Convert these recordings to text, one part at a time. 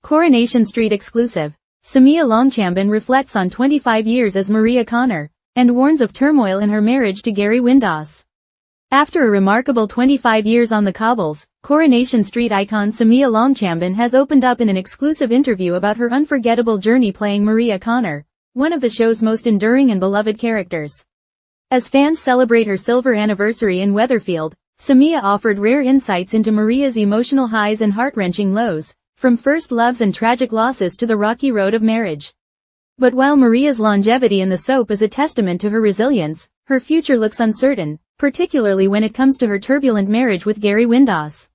Coronation Street exclusive. Samia Longchamben reflects on 25 years as Maria Connor, and warns of turmoil in her marriage to Gary Windass. After a remarkable 25 years on the cobbles, Coronation Street icon Samia Longchamben has opened up in an exclusive interview about her unforgettable journey playing Maria Connor, one of the show's most enduring and beloved characters. As fans celebrate her silver anniversary in Weatherfield, Samia offered rare insights into Maria's emotional highs and heart-wrenching lows, from first loves and tragic losses to the rocky road of marriage. But while Maria's longevity in the soap is a testament to her resilience, her future looks uncertain, particularly when it comes to her turbulent marriage with Gary Windass.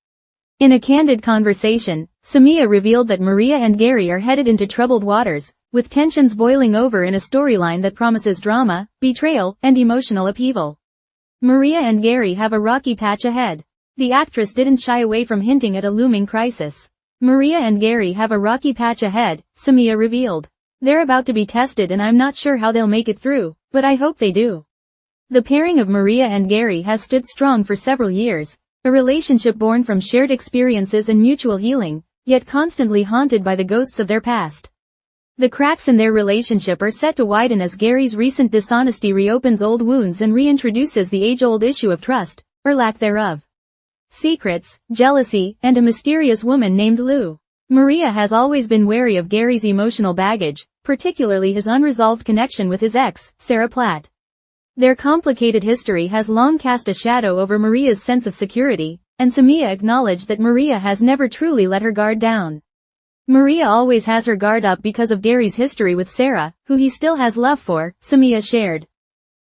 In a candid conversation, Samia revealed that Maria and Gary are headed into troubled waters, with tensions boiling over in a storyline that promises drama, betrayal, and emotional upheaval. Maria and Gary have a rocky patch ahead. The actress didn't shy away from hinting at a looming crisis. Maria and Gary have a rocky patch ahead, Samia revealed. They're about to be tested and I'm not sure how they'll make it through, but I hope they do. The pairing of Maria and Gary has stood strong for several years, a relationship born from shared experiences and mutual healing, yet constantly haunted by the ghosts of their past. The cracks in their relationship are set to widen as Gary's recent dishonesty reopens old wounds and reintroduces the age-old issue of trust, or lack thereof. Secrets, jealousy, and a mysterious woman named Lou. Maria has always been wary of Gary's emotional baggage, particularly his unresolved connection with his ex, Sarah Platt. Their complicated history has long cast a shadow over Maria's sense of security, and Samia acknowledged that Maria has never truly let her guard down. Maria always has her guard up because of Gary's history with Sarah, who he still has love for, Samia shared.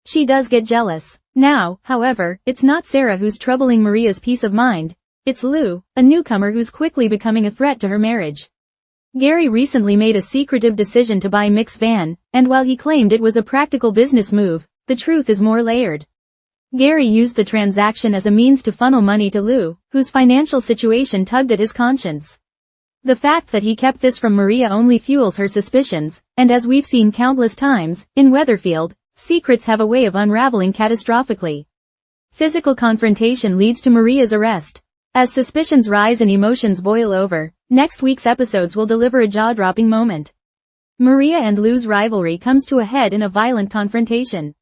She does get jealous. Now, however, it's not Sarah who's troubling Maria's peace of mind, it's Lou, a newcomer who's quickly becoming a threat to her marriage. Gary recently made a secretive decision to buy Mick's van, and while he claimed it was a practical business move, the truth is more layered. Gary used the transaction as a means to funnel money to Lou, whose financial situation tugged at his conscience. The fact that he kept this from Maria only fuels her suspicions, and as we've seen countless times, in Weatherfield, secrets have a way of unraveling catastrophically. Physical confrontation leads to Maria's arrest. As suspicions rise and emotions boil over, next week's episodes will deliver a jaw-dropping moment. Maria and Lou's rivalry comes to a head in a violent confrontation.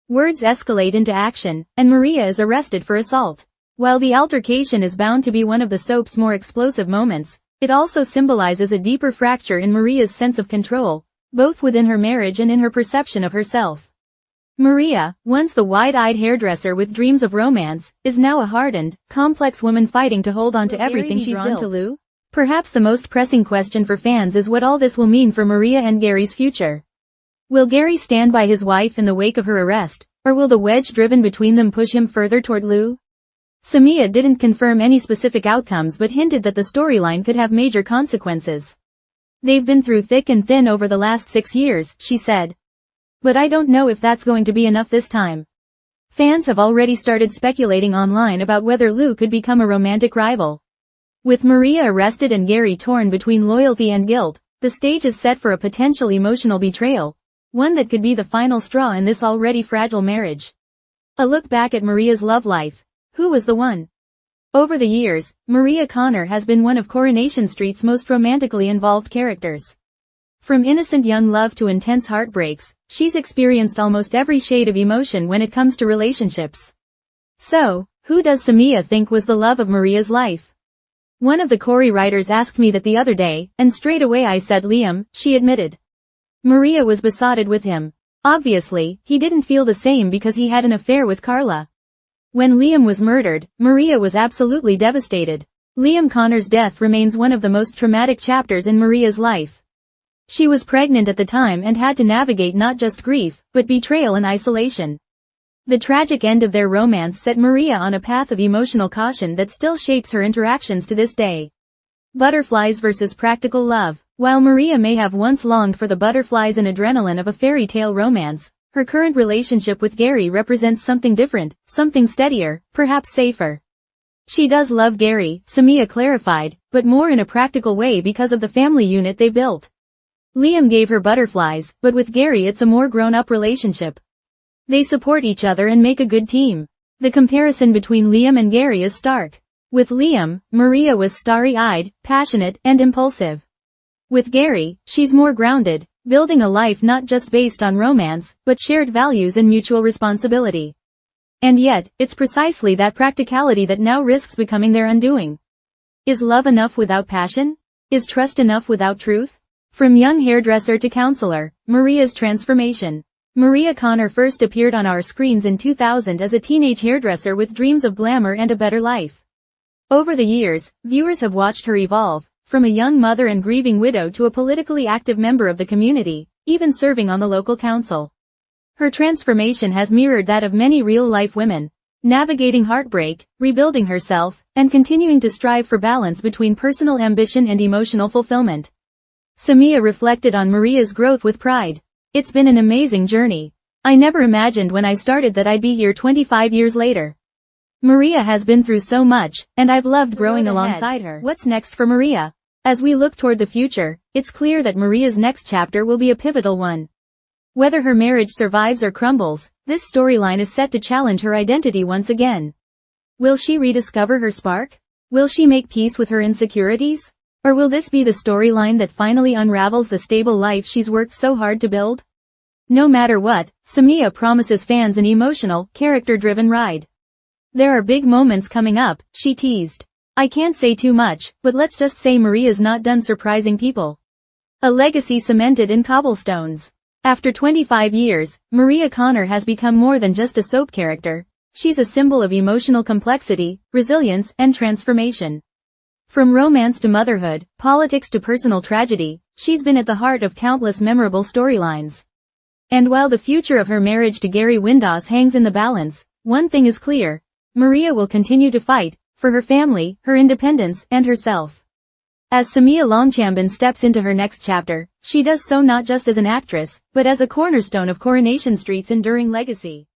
Words escalate into action, and Maria is arrested for assault. While the altercation is bound to be one of the soap's more explosive moments, it also symbolizes a deeper fracture in Maria's sense of control, both within her marriage and in her perception of herself. Maria, once the wide-eyed hairdresser with dreams of romance, is now a hardened, complex woman fighting to hold on to everything she's built. To Lou? Perhaps the most pressing question for fans is what all this will mean for Maria and Gary's future. Will Gary stand by his wife in the wake of her arrest, or will the wedge driven between them push him further toward Lou? Samia didn't confirm any specific outcomes but hinted that the storyline could have major consequences. They've been through thick and thin over the last 6 years, she said. But I don't know if that's going to be enough this time. Fans have already started speculating online about whether Lou could become a romantic rival. With Maria arrested and Gary torn between loyalty and guilt, the stage is set for a potential emotional betrayal, one that could be the final straw in this already fragile marriage. A look back at Maria's love life. Who was the one? Over the years, Maria Connor has been one of Coronation Street's most romantically involved characters. From innocent young love to intense heartbreaks, she's experienced almost every shade of emotion when it comes to relationships. So, who does Samia think was the love of Maria's life? One of the Corey writers asked me that the other day, and straight away I said Liam, she admitted. Maria was besotted with him. Obviously, he didn't feel the same because he had an affair with Carla. When Liam was murdered, Maria was absolutely devastated. Liam Connor's death remains one of the most traumatic chapters in Maria's life. She was pregnant at the time and had to navigate not just grief, but betrayal and isolation. The tragic end of their romance set Maria on a path of emotional caution that still shapes her interactions to this day. Butterflies versus practical love. While Maria may have once longed for the butterflies and adrenaline of a fairy tale romance, her current relationship with Gary represents something different, something steadier, perhaps safer. She does love Gary, Samia clarified, but more in a practical way because of the family unit they built. Liam gave her butterflies, but with Gary it's a more grown-up relationship. They support each other and make a good team. The comparison between Liam and Gary is stark. With Liam, Maria was starry-eyed, passionate, and impulsive. With Gary, she's more grounded, building a life not just based on romance, but shared values and mutual responsibility. And yet, it's precisely that practicality that now risks becoming their undoing. Is love enough without passion? Is trust enough without truth? From young hairdresser to counselor, Maria's transformation. Maria Connor first appeared on our screens in 2000 as a teenage hairdresser with dreams of glamour and a better life. Over the years, viewers have watched her evolve, from a young mother and grieving widow to a politically active member of the community, even serving on the local council. Her transformation has mirrored that of many real-life women, navigating heartbreak, rebuilding herself, and continuing to strive for balance between personal ambition and emotional fulfillment. Samia reflected on Maria's growth with pride. It's been an amazing journey. I never imagined when I started that I'd be here 25 years later. Maria has been through so much, and I've loved growing alongside her. What's next for Maria? As we look toward the future, it's clear that Maria's next chapter will be a pivotal one. Whether her marriage survives or crumbles, this storyline is set to challenge her identity once again. Will she rediscover her spark? Will she make peace with her insecurities? Or will this be the storyline that finally unravels the stable life she's worked so hard to build? No matter what, Samia promises fans an emotional, character-driven ride. There are big moments coming up, she teased. I can't say too much, but let's just say Maria's not done surprising people. A legacy cemented in cobblestones. After 25 years, Maria Connor has become more than just a soap character. She's a symbol of emotional complexity, resilience, and transformation. From romance to motherhood, politics to personal tragedy, she's been at the heart of countless memorable storylines. And while the future of her marriage to Gary Windass hangs in the balance, one thing is clear: Maria will continue to fight, for her family, her independence, and herself. As Samia Longchamben steps into her next chapter, she does so not just as an actress, but as a cornerstone of Coronation Street's enduring legacy.